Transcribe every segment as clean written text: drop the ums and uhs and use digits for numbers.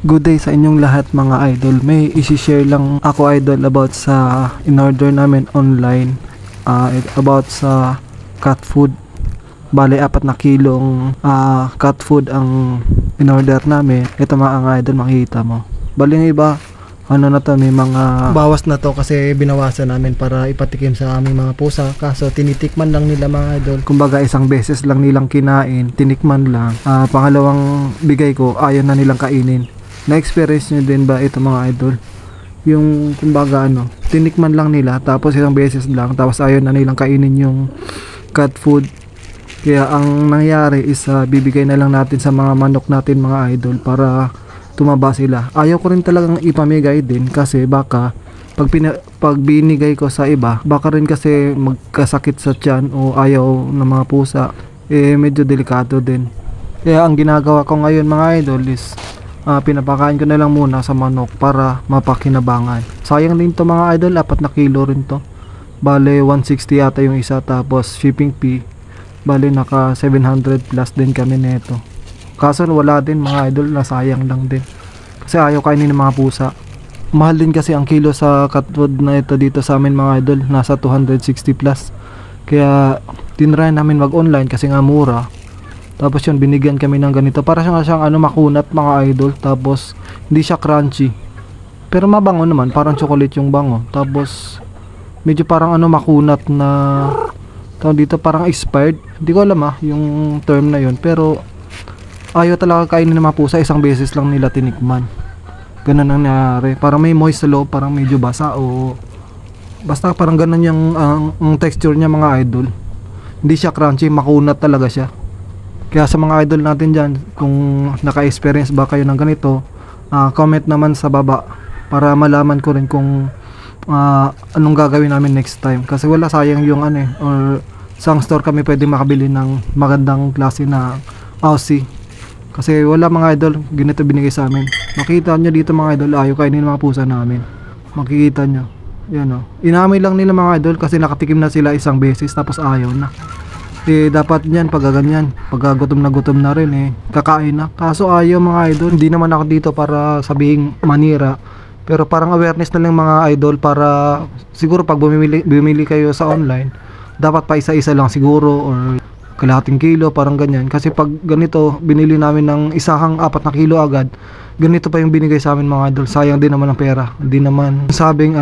Good day sa inyong lahat mga idol. May isi-share lang ako idol about sa in-order namin online, about sa cat food. Bale 4 na kilong cat food ang in-order namin. Ito mga idol, makikita mo. Bale yung iba ano na to, may mga bawas na to kasi binawasan namin para ipatikim sa aming mga pusa. Kaso tinitikman lang nila mga idol. Kumbaga isang beses lang nilang kinain, tinikman lang. Pangalawang bigay ko, ayaw na nilang kainin. Na-experience nyo din ba ito mga idol? Yung kumbaga tinikman lang nila tapos isang beses lang tapos ayaw na nilang kainin yung cat food. Kaya ang nangyari is bibigay na lang natin sa mga manok natin mga idol para tumaba sila. Ayaw ko rin talagang ipamigay din kasi baka pag binigay ko sa iba baka rin kasi magkasakit sa tiyan o ayaw ng mga pusa, medyo delikado din. Kaya ang ginagawa ko ngayon mga idol is pinapakain ko na lang muna sa manok para mapakinabangan. Sayang din to mga idol, 4 na kilo rin to. Bale 160 yata yung isa tapos shipping fee. Bale naka 700 plus din kami neto. Kaso wala din mga idol, nasayang lang din. Kasi ayaw kainin ng mga pusa. Mahal din kasi ang kilo sa cat food na ito dito sa amin mga idol, nasa 260 plus. Kaya tinry namin mag-online kasi nga mura. Tapos yun, binigyan kami ng ganito. Para siyang makunat mga idol. Tapos hindi siya crunchy. Pero mabango naman, parang chocolate yung bango. Tapos medyo parang makunat na tawag dito, parang expired. Hindi ko alam yung term na yun. Pero ayaw talaga kainin ng mga pusa, isang beses lang nila tinikman. Ganun ang nangyari. Parang may moist sa loob, parang medyo basa o basta parang ganun yung texture niya mga idol. Hindi siya crunchy, makunat talaga siya. Kaya sa mga idol natin dyan, kung naka-experience ba kayo ng ganito, comment naman sa baba para malaman ko rin kung anong gagawin namin next time. Kasi wala, sayang yung or sa store kami pwede makabili ng magandang klase na Aussie. Kasi wala mga idol, ganito binigay sa amin. Makita nyo dito mga idol, ayaw kainin ng mga pusa namin. Makikita nyo. Yan Inamoy lang nila mga idol kasi nakatikim na sila isang beses tapos ayaw na. Dapat niyan pag ganyan, pag gutom na rin kakain na. Kaso ayaw mga idol. Hindi naman ako dito para sabihing manira, pero parang awareness na lang mga idol para siguro pag bumili kayo sa online, dapat pa isa-isa lang siguro or kalahating kilo, parang ganyan. Kasi pag ganito binili namin ng isahang 4 na kilo agad, ganito pa yung binigay sa amin mga idol, sayang din naman ang pera. Hindi naman sabing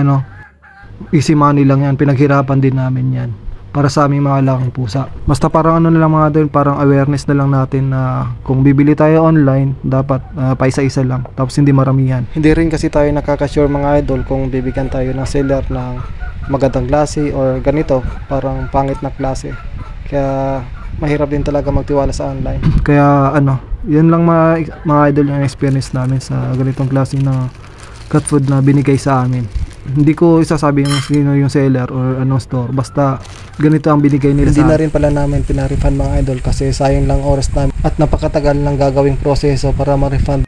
easy money lang yan, pinaghirapan din namin yan para sa aming mga alagang pusa. Basta parang na lang mga idol, parang awareness na lang natin na kung bibili tayo online, dapat paisa-isa lang, tapos hindi maramihan. Hindi rin kasi tayo nakaka-sure mga idol kung bibigyan tayo ng seller ng magandang klase or ganito, parang pangit na klase. Kaya mahirap din talaga magtiwala sa online. Kaya yun lang mga idol yung experience namin sa ganitong klase na cat food na binigay sa amin. Hindi ko isasabi yung sino yung seller or anong store, basta ganito ang binigay nila. Hindi na rin pala namin pinarefund mga idol kasi sayang lang oras namin at napakatagal ng gagawing proseso para ma-refund.